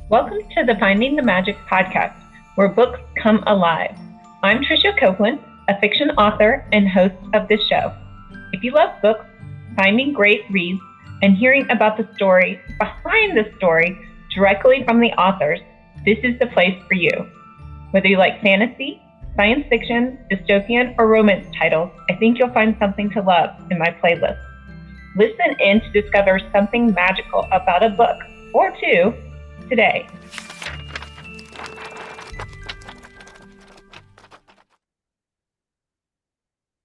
Welcome to the Finding the Magic podcast, where books come alive. I'm Tricia Copeland, a fiction author and host of this show. If you love books, finding great reads, and hearing about the story behind the story directly from the authors, this is the place for you. Whether you like fantasy, science fiction, dystopian, or romance titles, I think you'll find something to love in my playlist. Listen in to discover something magical about a book or two today.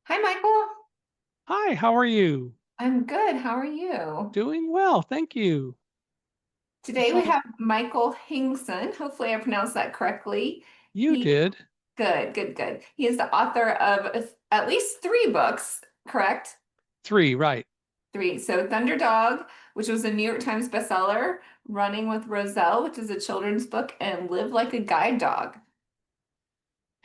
Hi, Michael. Hi, how are you? I'm good. How are you? Doing well, thank you. Today we have Michael Hingson. Hopefully I pronounced that correctly. You did. Good. He is the author of at least three books, correct? Three, right. Three. So Thunderdog, which was a New York Times bestseller, Running with Roselle, which is a children's book, and Live Like a Guide Dog.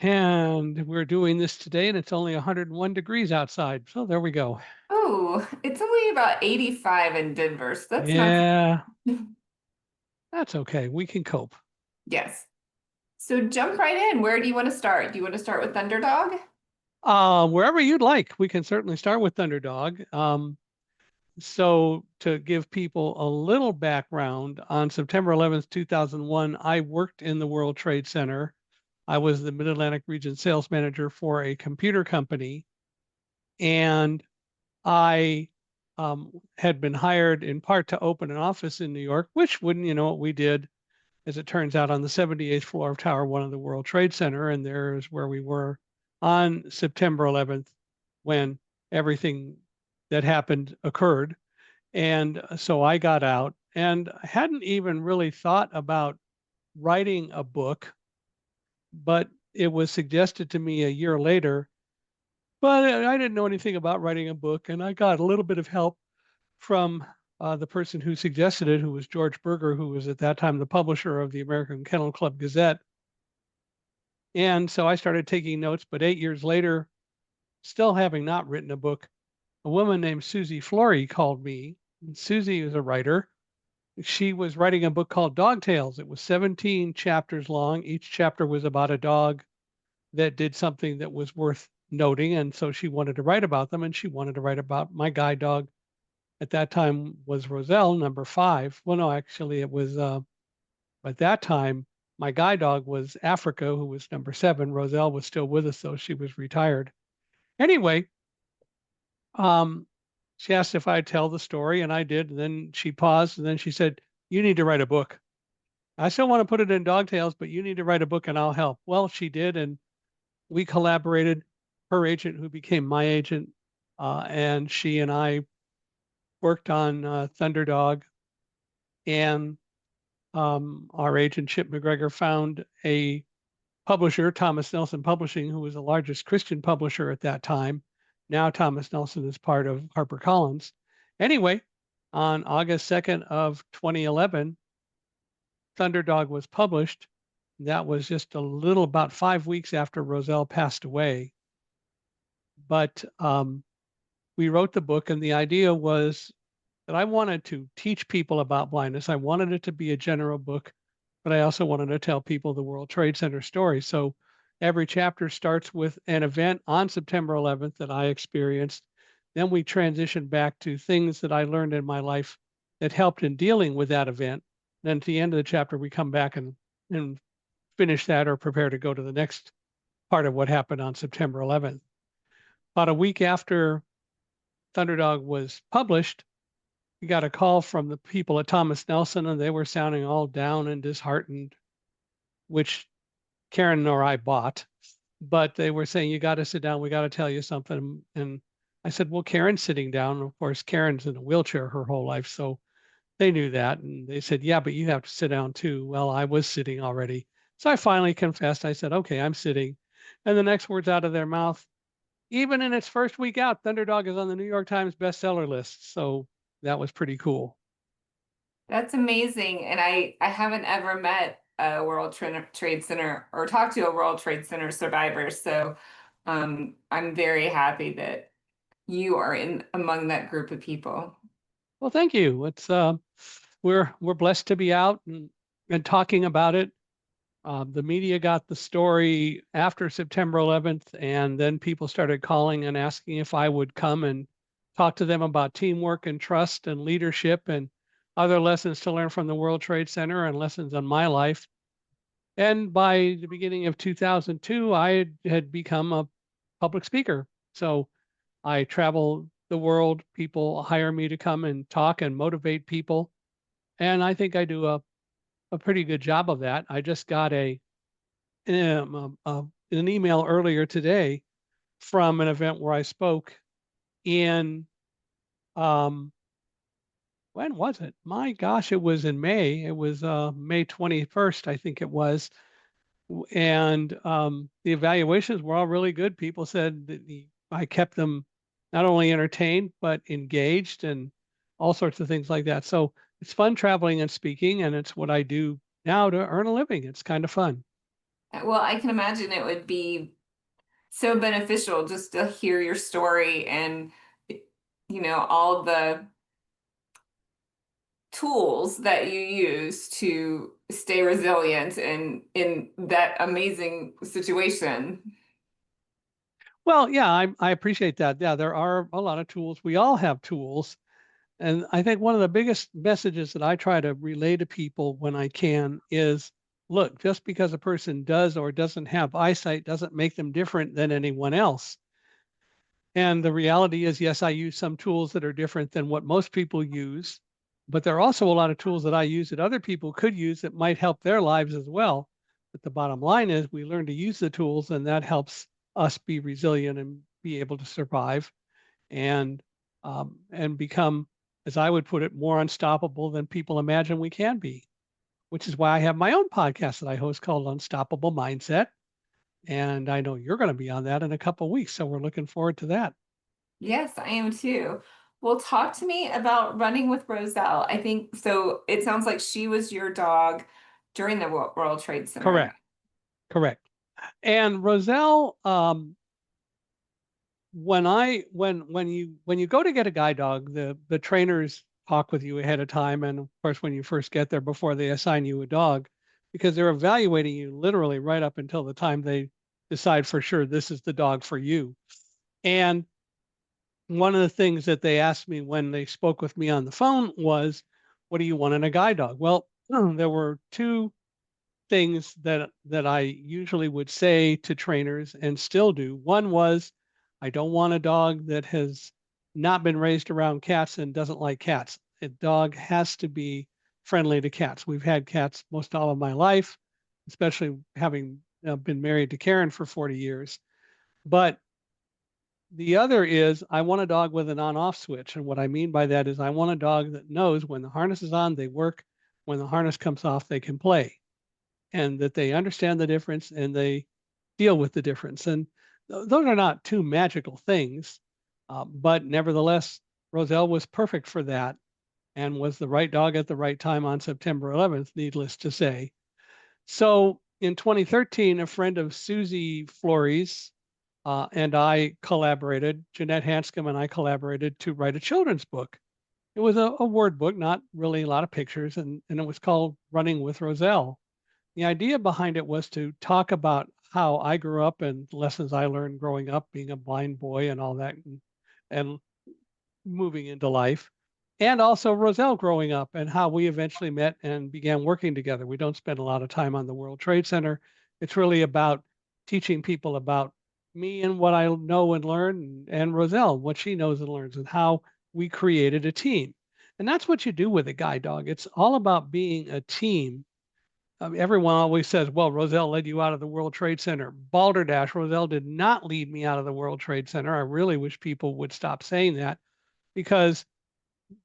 And we're doing this today, and it's only 101 degrees outside. So there we go. Oh, it's only about 85 in Denver, so that's Yeah, not. that's okay. We can cope. Yes. So jump right in. Where do you want to start? Do you want to start with Thunderdog? Wherever you'd like, we can certainly start with Thunderdog. So to give people a little background, on September 11th, 2001, I worked in the World Trade Center. I was the Mid-Atlantic region sales manager for a computer company, and I had been hired in part to open an office in New York, which wouldn't, you know what we did, as it turns out, on the 78th floor of Tower 1 of the World Trade Center. And there's where we were on September 11th when everything that happened occurred. And so I got out and hadn't even really thought about writing a book, but it was suggested to me a year later. But I didn't know anything about writing a book, and I got a little bit of help from the person who suggested it, who was George Berger, who was at that time the publisher of the American Kennel Club Gazette. And so I started taking notes, but 8 years later, still having not written a book, a woman named Susie Flory called me. And Susie is a writer. She was writing a book called Dog Tales. It was 17 chapters long. Each chapter was about a dog that did something that was worth noting. And so she wanted to write about them, and she wanted to write about my guide dog. At that time was Roselle, number 5. Well, no, actually it was, at that time, my guide dog was Africa, who was number 7. Roselle was still with us, though she was retired. Anyway, she asked if I'd tell the story, and I did. And then she paused, and then she said, "You need to write a book. I still want to put it in Dog Tales, but you need to write a book and I'll help." Well, she did, and we collaborated. Her agent, who became my agent, and she and I worked on Thunderdog, and our agent Chip McGregor found a publisher, Thomas Nelson Publishing, who was the largest Christian publisher at that time. Now Thomas Nelson is part of HarperCollins. Anyway, on August 2nd of 2011, Thunderdog was published. That was just a little about 5 weeks after Roselle passed away. But we wrote the book, and the idea was that I wanted to teach people about blindness. I wanted it to be a general book, but I also wanted to tell people the World Trade Center story. So every chapter starts with an event on September 11th that I experienced. Then we transition back to things that I learned in my life that helped in dealing with that event. Then at the end of the chapter, we come back and finish that or prepare to go to the next part of what happened on September 11th. About a week after Thunderdog was published, we got a call from the people at Thomas Nelson, and they were sounding all down and disheartened, which Karen nor I bought. But they were saying, "You got to sit down. We got to tell you something." And I said, "Well, Karen's sitting down." Of course, Karen's in a wheelchair her whole life, so they knew that. And they said, "Yeah, but you have to sit down too." Well, I was sitting already. So I finally confessed. I said, "Okay, I'm sitting." And the next words out of their mouth, "Even in its first week out, Thunderdog is on the New York Times bestseller list." So that was pretty cool. That's amazing. And I haven't ever met a Trade Center or talked to a World Trade Center survivor. So I'm very happy that you are in among that group of people. Well, thank you. It's we're blessed to be out, and and talking about it. The media got the story after September 11th, and then people started calling and asking if I would come and talk to them about teamwork and trust and leadership and other lessons to learn from the World Trade Center and lessons on my life. And by the beginning of 2002, I had become a public speaker. So I travel the world. People hire me to come and talk and motivate people. And I think I do a pretty good job of that. I just got an email earlier today from an event where I spoke in, when was it? My gosh, it was in May. It was May 21st, I think it was. And the evaluations were all really good. People said that I kept them not only entertained, but engaged and all sorts of things like that. So it's fun traveling and speaking, and it's what I do now to earn a living. It's kind of fun. Well, I can imagine it would be so beneficial just to hear your story and, all the tools that you use to stay resilient and in that amazing situation. Well, yeah, I appreciate that. Yeah, there are a lot of tools. We all have tools. And I think one of the biggest messages that I try to relay to people when I can is, look, just because a person does or doesn't have eyesight doesn't make them different than anyone else. And the reality is, yes, I use some tools that are different than what most people use, but there are also a lot of tools that I use that other people could use that might help their lives as well. But the bottom line is we learn to use the tools, and that helps us be resilient and be able to survive and become, as I would put it, more unstoppable than people imagine we can be, which is why I have my own podcast that I host called Unstoppable Mindset. And I know you're going to be on that in a couple of weeks. So we're looking forward to that. Yes, I am too. Well, talk to me about running with Roselle. I think so. It sounds like she was your dog during the World Trade Center event. Correct. And Roselle, when you go to get a guide dog, the trainers talk with you ahead of time, and of course when you first get there before they assign you a dog, because they're evaluating you literally right up until the time they decide for sure this is the dog for you. And one of the things that they asked me when they spoke with me on the phone was, what do you want in a guide dog? Well, there were two things that I usually would say to trainers and still do. One was, I don't want a dog that has not been raised around cats and doesn't like cats. A dog has to be friendly to cats. We've had cats most all of my life, especially having been married to Karen for 40 years. But the other is I want a dog with an on-off switch. And what I mean by that is I want a dog that knows when the harness is on, they work. When the harness comes off, they can play, and that they understand the difference and they deal with the difference. And those are not two magical things, but nevertheless, Roselle was perfect for that and was the right dog at the right time on September 11th, needless to say. So in 2013, a friend of Susie Flores and I collaborated, Jeanette Hanscom and I collaborated to write a children's book. It was a word book, not really a lot of pictures, and it was called Running with Roselle. The idea behind it was to talk about how I grew up and lessons I learned growing up, being a blind boy and all that, and moving into life. And also Roselle growing up and how we eventually met and began working together. We don't spend a lot of time on the World Trade Center. It's really about teaching people about me and what I know and learn, and Roselle, what she knows and learns, and how we created a team. And that's what you do with a guide dog. It's all about being a team. Everyone always says, well, Roselle led you out of the World Trade Center. Balderdash, Roselle did not lead me out of the World Trade Center. I really wish people would stop saying that, because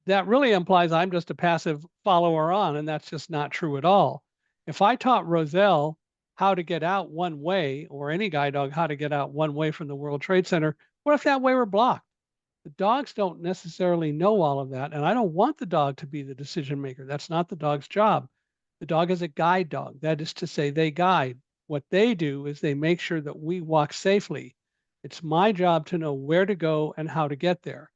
that really implies I'm just a passive follower on, and that's just not true at all. If I taught Roselle how to get out one way, or any guide dog how to get out one way from the World Trade Center, what if that way were blocked? The dogs don't necessarily know all of that, and I don't want the dog to be the decision maker. That's not the dog's job. The dog is a guide dog. That is to say, they guide. What they do is they make sure that we walk safely. It's my job to know where to go and how to get there.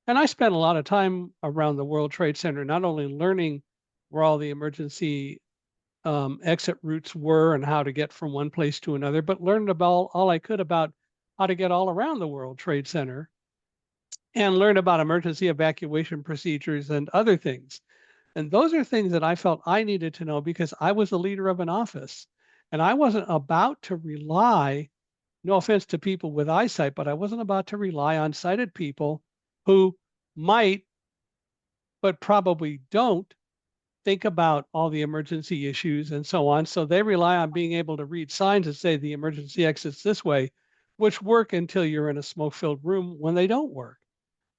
And I spent a lot of time around the World Trade Center, not only learning where all the emergency exit routes were and how to get from one place to another, but learned about all I could about how to get all around the World Trade Center and learn about emergency evacuation procedures and other things. And those are things that I felt I needed to know because I was the leader of an office and I wasn't about to rely, no offense to people with eyesight, but I wasn't about to rely on sighted people who might, but probably don't think about all the emergency issues and so on. So they rely on being able to read signs that say the emergency exits this way, which work until you're in a smoke filled room when they don't work.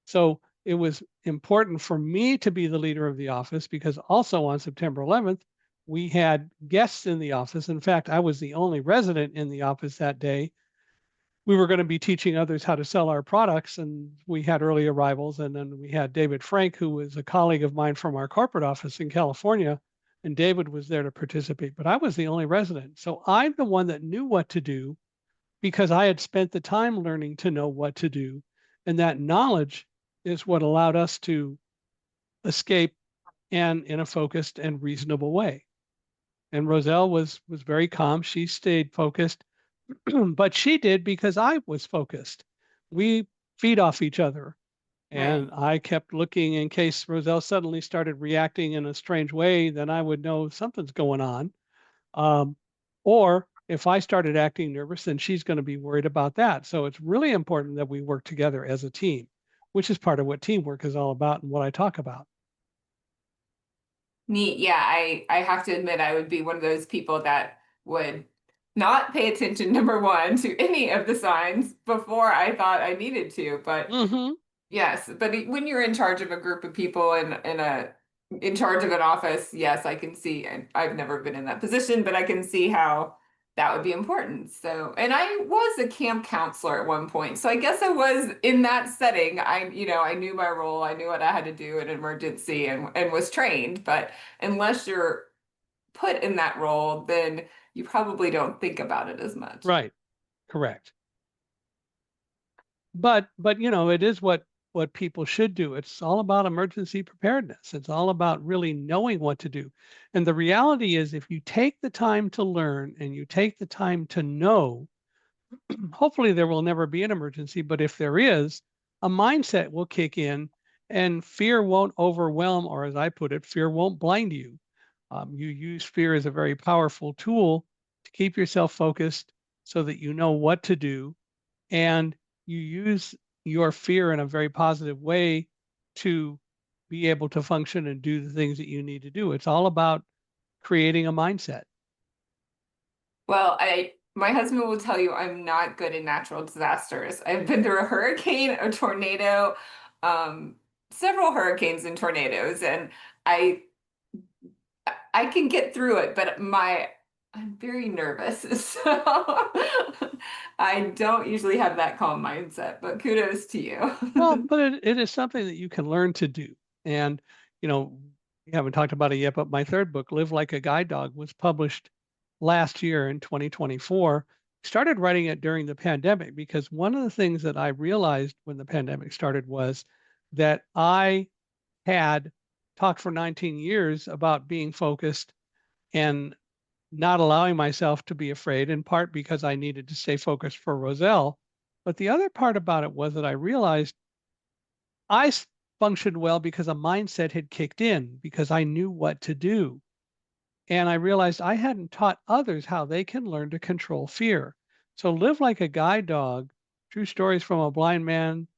So it was important for me to be the leader of the office because also on September 11th, we had guests in the office. In fact, I was the only resident in the office that day. We were going to be teaching others how to sell our products, and we had early arrivals. And then we had David Frank, who was a colleague of mine from our corporate office in California, and David was there to participate. But I was the only resident. So I'm the one that knew what to do because I had spent the time learning to know what to do. And that knowledge is what allowed us to escape and in a focused and reasonable way. And Roselle was very calm. She stayed focused, but she did because I was focused. We feed off each other. And Right. I kept looking in case Roselle suddenly started reacting in a strange way, then I would know something's going on. Um, or if I started acting nervous, then she's going to be worried about that. So it's really important that we work together as a team, which is part of what teamwork is all about and what I talk about. Neat. Yeah, I have to admit I would be one of those people that would not pay attention, number one, to any of the signs before I thought I needed to. But Mm-hmm. yes, but when you're in charge of a group of people and in charge of an office, yes, I can see, and I've never been in that position, but I can see how that would be important. So, and I was a camp counselor at one point. So I guess I was in that setting. I knew my role, I knew what I had to do in an emergency and was trained, but unless you're put in that role, then you probably don't think about it as much. Right. Correct. But it is what people should do. It's all about emergency preparedness. It's all about really knowing what to do. And the reality is if you take the time to learn and you take the time to know, hopefully there will never be an emergency, but if there is, a mindset will kick in and fear won't overwhelm, or as I put it, fear won't blind you. You use fear as a very powerful tool to keep yourself focused so that you know what to do, and you use your fear in a very positive way to be able to function and do the things that you need to do. It's all about creating a mindset. Well, my husband will tell you I'm not good in natural disasters. I've been through a hurricane, a tornado, um, several hurricanes and tornadoes, and I I can get through it, but I'm very nervous, so I don't usually have that calm mindset, but kudos to Well, you. but it is something that you can learn to do. And, you know, we haven't talked about it yet, but my third book, Live Like a Guide Dog, was published last year in 2024. Started writing it during the pandemic because one of the things that I realized when the pandemic started was that I had talked for 19 years about being focused and not allowing myself to be afraid, in part because I needed to stay focused for Roselle. But the other part about it was that I realized I functioned well because a mindset had kicked in, because I knew what to do. And I realized I hadn't taught others how they can learn to control fear. So, Live Like a Guide Dog, true stories from a blind man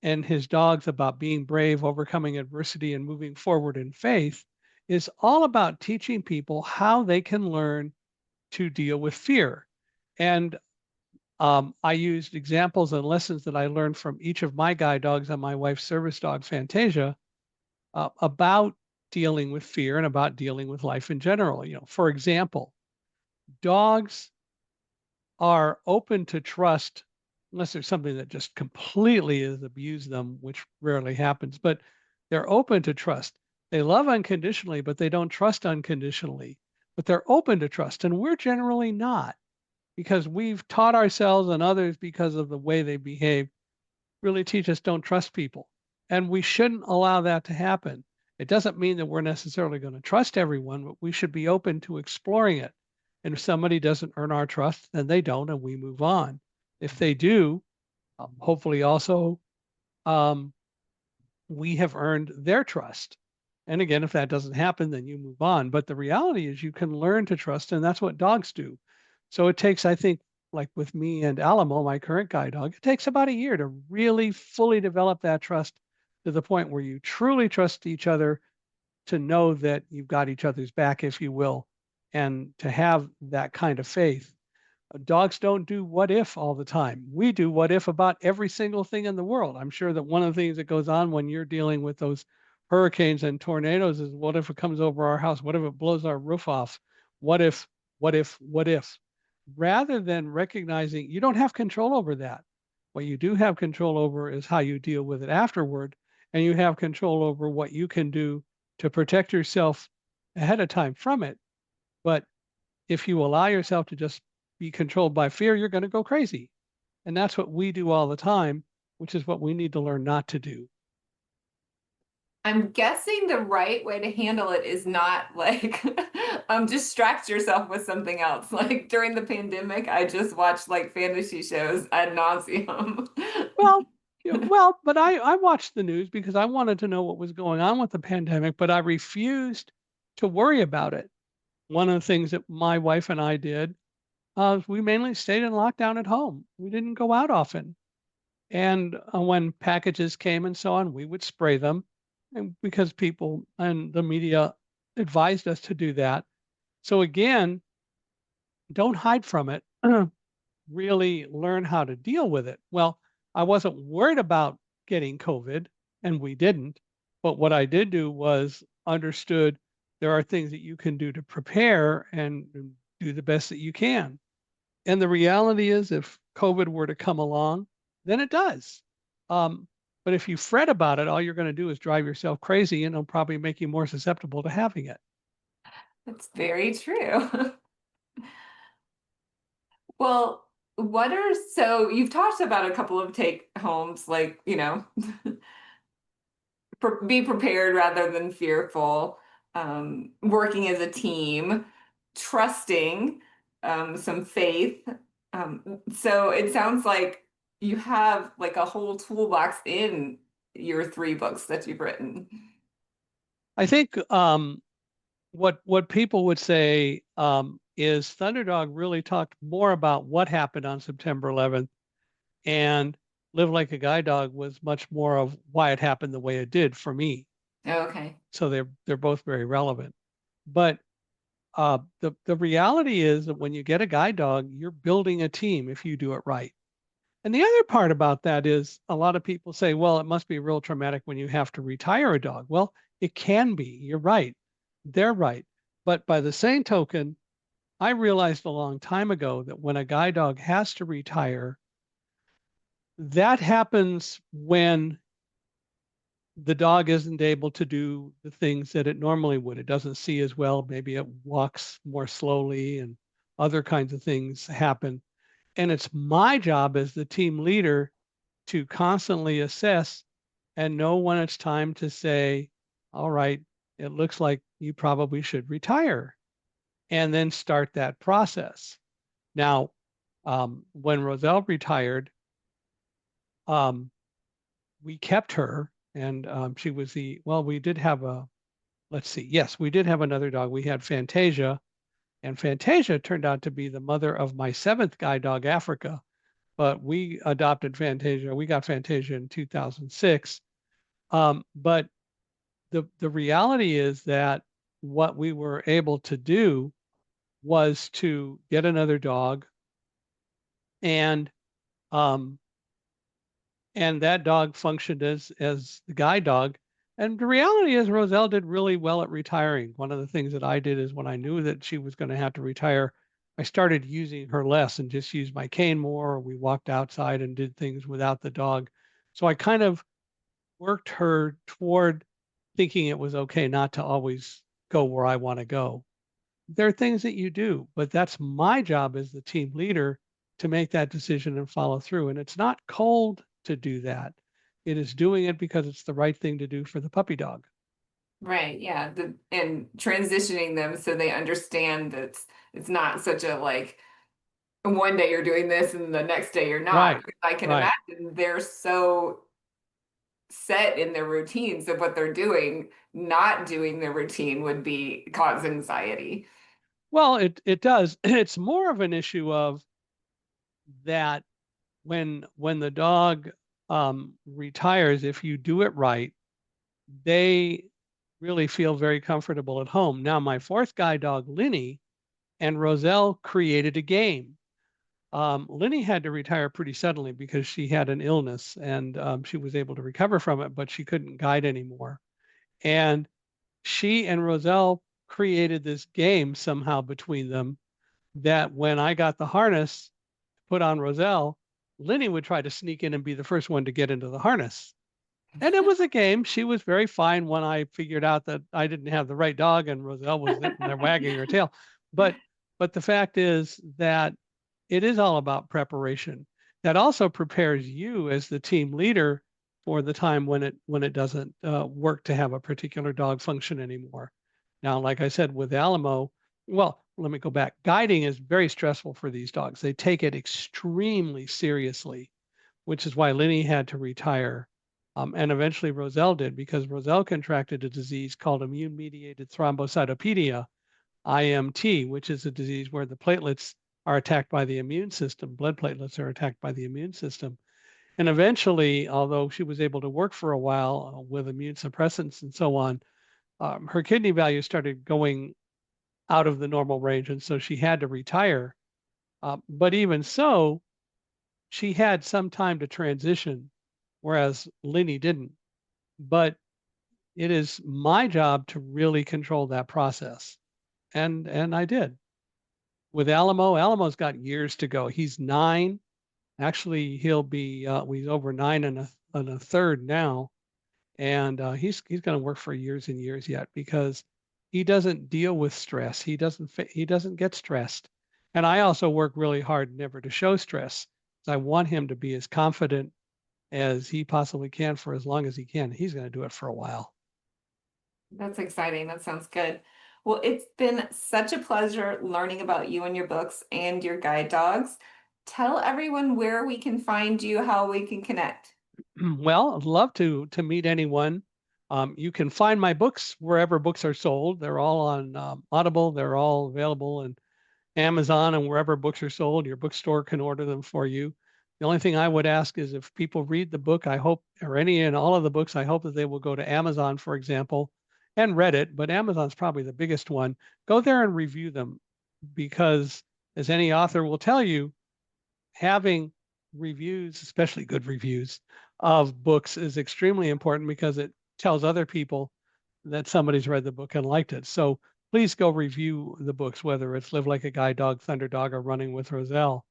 and his dogs about being brave, overcoming adversity, and moving forward in faith, is all about teaching people how they can learn to deal with fear. And I used examples and lessons that I learned from each of my guide dogs and my wife's service dog, Fantasia, about dealing with fear and about dealing with life in general. For example, dogs are open to trust unless there's something that just completely has abused them, which rarely happens, but they're open to trust. They love unconditionally, but they don't trust unconditionally. But they're open to trust, and we're generally not because we've taught ourselves and others because of the way they behave really teach us don't trust people. And we shouldn't allow that to happen. It doesn't mean that we're necessarily going to trust everyone, but we should be open to exploring it. And if somebody doesn't earn our trust, then they don't, and we move on. If they do, hopefully also um, we have earned their trust. And again, if that doesn't happen, then you move on. But the reality is you can learn to trust, and that's what dogs do. So it takes, I think, like with me and Alamo, my current guide dog, it takes about a year to really fully develop that trust to the point where you truly trust each other, to know that you've got each other's back, if you will, and to have that kind of faith. Dogs don't do what if all the time. We do what if about every single thing in the world. I'm sure that one of the things that goes on when you're dealing with those hurricanes and tornadoes is, what if it comes over our house? What if it blows our roof off? What if, what if? Rather than recognizing you don't have control over that. What you do have control over is how you deal with it afterward. And you have control over what you can do to protect yourself ahead of time from it. But if you allow yourself to just be controlled by fear, you're going to go crazy. And that's what we do all the time, which is what we need to learn not to do. I'm guessing the right way to handle it is not like distract yourself with something else. Like during the pandemic, I just watched like fantasy shows ad nauseum. Well, but I watched the news because I wanted to know what was going on with the pandemic, but I refused to worry about it. One of the things that my wife and I did, we mainly stayed in lockdown at home. We didn't go out often. And when packages came and so on, we would spray them, and because people and the media advised us to do that. So again, don't hide from it. Really learn how to deal with it. Well, I wasn't worried about getting COVID, and we didn't. But what I did do was understood there are things that you can do to prepare and do the best that you can. And the reality is, if COVID were to come along, then it does. But if you fret about it, all you're going to do is drive yourself crazy, and it'll probably make you more susceptible to having it. That's very true. Well, so you've talked about a couple of take homes, like, be prepared rather than fearful, working as a team, trusting, some faith. So it sounds like you have like a whole toolbox in your 3 books that you've written. I think what people would say is Thunderdog really talked more about what happened on September 11th, and Live Like a Guide Dog was much more of why it happened the way it did for me. Okay. So they're both very relevant. But the reality is that when you get a guide dog, you're building a team if you do it right. And the other part about that is a lot of people say, well, it must be real traumatic when you have to retire a dog. Well, it can be. You're right. They're right. But by the same token, I realized a long time ago that when a guide dog has to retire, that happens when the dog isn't able to do the things that it normally would. It doesn't see as well. Maybe it walks more slowly, and other kinds of things happen. And it's my job as the team leader to constantly assess and know when it's time to say, all right, it looks like you probably should retire, and then start that process. Now, when Roselle retired, we kept her, and she was we did have let's see, yes, we did have another dog. We had Fantasia, and Fantasia turned out to be the mother of my 7th guide dog, Africa. But we adopted Fantasia. We got Fantasia in 2006. But the reality is that what we were able to do was to get another dog, and um, that dog functioned as the guide dog. And the reality is Roselle did really well at retiring. One of the things that I did is, when I knew that she was going to have to retire, I started using her less and just used my cane more. Or we walked outside and did things without the dog. So I kind of worked her toward thinking it was okay not to always go where I want to go. There are things that you do, but that's my job as the team leader to make that decision and follow through. And it's not cold to do that. It is doing it because it's the right thing to do for the puppy dog. Right. Yeah. And transitioning them so they understand that it's not such a like one day you're doing this and the next day you're not. Right, I can right. imagine they're so set in their routines of what they're doing, not doing the routine would be cause anxiety. Well, it does. It's more of an issue of that when the dog retires, if you do it right, they really feel very comfortable at home. Now, my fourth guide dog, Linny, and Roselle created a game. Linny had to retire pretty suddenly because she had an illness and she was able to recover from it, but she couldn't guide anymore. And she and Roselle created this game somehow between them that when I got the harness put on Roselle, Linny would try to sneak in and be the first one to get into the harness. And it was a game. She was very fine when I figured out that I didn't have the right dog and Roselle was sitting there wagging her tail. But but the fact is that it is all about preparation. That also prepares you as the team leader for the time when it doesn't work to have a particular dog function anymore. Now, like I said, with Alamo, well, let me go back. Guiding is very stressful for these dogs. They take it extremely seriously, which is why Linny had to retire. And eventually Roselle did because Roselle contracted a disease called immune mediated thrombocytopenia, IMT, which is a disease where the platelets are attacked by the immune system. Blood platelets are attacked by the immune system. And eventually, although she was able to work for a while with immune suppressants and so on, her kidney value started going out of the normal range. And so she had to retire. But even so, she had some time to transition, whereas Linny didn't. But it is my job to really control that process. And I did. With Alamo, Alamo's got years to go. He's 9. Actually, he's over 9 and a third now. And he's going to work for years and years yet because he doesn't deal with stress. He doesn't get stressed. And I also work really hard never to show stress. I want him to be as confident as he possibly can for as long as he can. He's going to do it for a while. That's exciting. That sounds good. Well, it's been such a pleasure learning about you and your books and your guide dogs. Tell everyone where we can find you, how we can connect. Well, I'd love to meet anyone. You can find my books wherever books are sold. They're all on Audible. They're all available in Amazon and wherever books are sold. Your bookstore can order them for you. The only thing I would ask is if people read the book, I hope, or any and all of the books, I hope that they will go to Amazon, for example, and Reddit, but Amazon's probably the biggest one. Go there and review them because, as any author will tell you, having reviews, especially good reviews of books, is extremely important because it tells other people that somebody's read the book and liked it. So please go review the books, whether it's Live Like a Guide Dog, Thunder Dog, or Running with Roselle.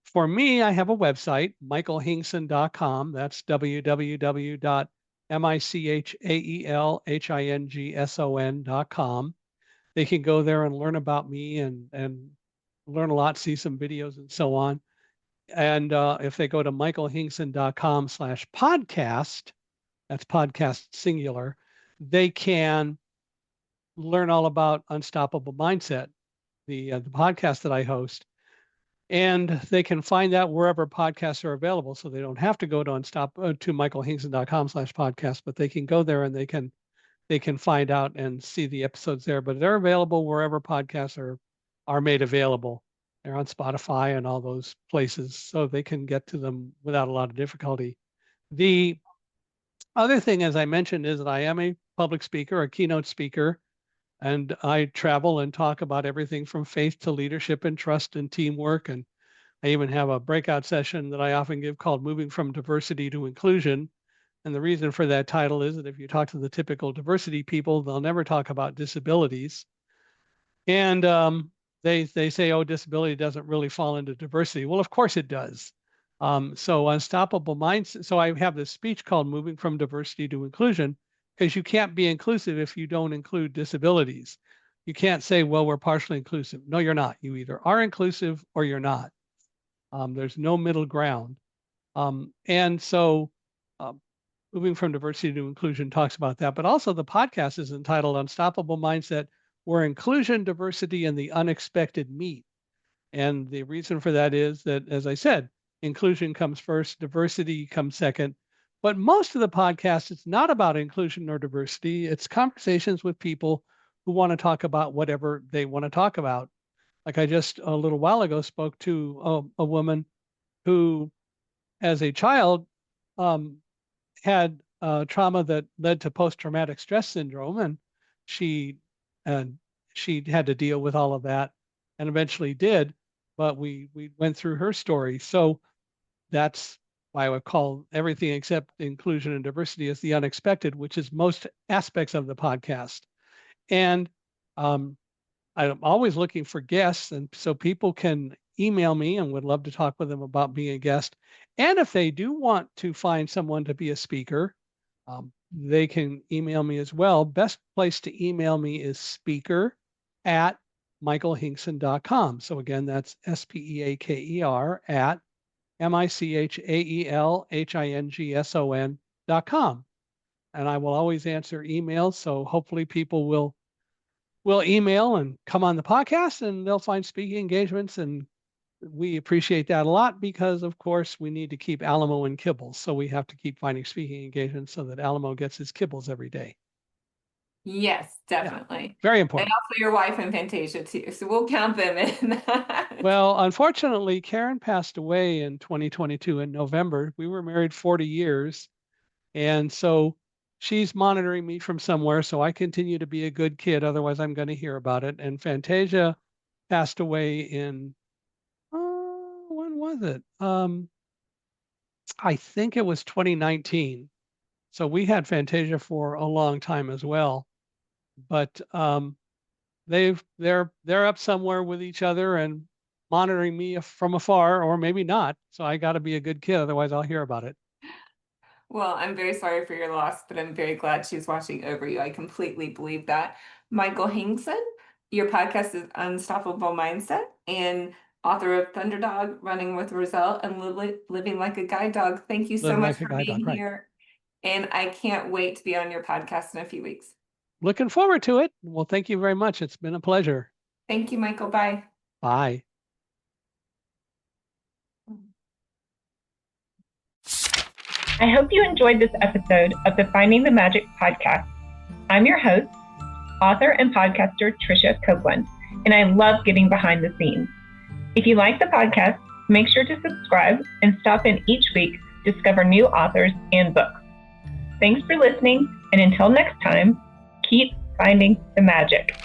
For me, I have a website, michaelhingson.com. That's www.michaelhingson.com. They can go there and learn about me and learn a lot, see some videos and so on. And if they go to michaelhingson.com/podcast, that's podcast singular, they can learn all about Unstoppable Mindset, the podcast that I host. And they can find that wherever podcasts are available. So they don't have to go to to michaelhingson.com/podcast, but they can go there and they can find out and see the episodes there. But they're available wherever podcasts are made available. They're on Spotify and all those places, so they can get to them without a lot of difficulty. The other thing, as I mentioned, is that I am a public speaker, a keynote speaker, and I travel and talk about everything from faith to leadership and trust and teamwork. And I even have a breakout session that I often give called Moving from Diversity to Inclusion. And the reason for that title is that if you talk to the typical diversity people, they'll never talk about disabilities. And they say, oh, disability doesn't really fall into diversity. Well, of course it does. So Unstoppable Minds. So I have this speech called Moving from Diversity to Inclusion, because you can't be inclusive if you don't include disabilities. You can't say, well, we're partially inclusive. No, you're not. You either are inclusive or you're not. There's no middle ground. And so Moving from Diversity to Inclusion talks about that. But also the podcast is entitled Unstoppable Mindset, where inclusion, diversity, and the unexpected meet. And the reason for that is that, as I said, inclusion comes first, diversity comes second. But most of the podcast is not about inclusion or diversity. It's conversations with people who want to talk about whatever they want to talk about. Like I just a little while ago spoke to a woman who, as a child, had trauma that led to post-traumatic stress syndrome, and she and she had to deal with all of that, and eventually did. But we went through her story, so that's why I would call everything except inclusion and diversity as the unexpected, which is most aspects of the podcast. And I'm always looking for guests, and so people can email me and would love to talk with them about being a guest. And if they do want to find someone to be a speaker, they can email me as well. Best place to email me is speaker@michaelhingson.com. So again, that's SPEAKER at MICHAELHINGSON.com. And I will always answer emails. So hopefully people will email and come on the podcast, and they'll find speaking engagements. And we appreciate that a lot because, of course, we need to keep Alamo in kibbles. So we have to keep finding speaking engagements so that Alamo gets his kibbles every day. Yes, definitely. Yeah, very important. And also your wife and Fantasia too. So we'll count them in that. Well, unfortunately, Karen passed away in 2022 in November. We were married 40 years. And so she's monitoring me from somewhere. So I continue to be a good kid. Otherwise, I'm going to hear about it. And Fantasia passed away in, when was it? I think it was 2019. So we had Fantasia for a long time as well. But they're up somewhere with each other and monitoring me from afar, or maybe not. So I got to be a good kid. Otherwise, I'll hear about it. Well, I'm very sorry for your loss, but I'm very glad she's watching over you. I completely believe that. Michael Hingson, your podcast is Unstoppable Mindset, and author of Thunderdog, Running with Roselle, and Living Like a Guide Dog. Thank you so much for being here. And I can't wait to be on your podcast in a few weeks. Looking forward to it. Well, thank you very much. It's been a pleasure. Thank you, Michael. Bye. Bye. I hope you enjoyed this episode of the Finding the Magic podcast. I'm your host, author and podcaster Tricia Copeland, and I love getting behind the scenes. If you like the podcast, make sure to subscribe and stop in each week to discover new authors and books. Thanks for listening, and until next time, keep finding the magic.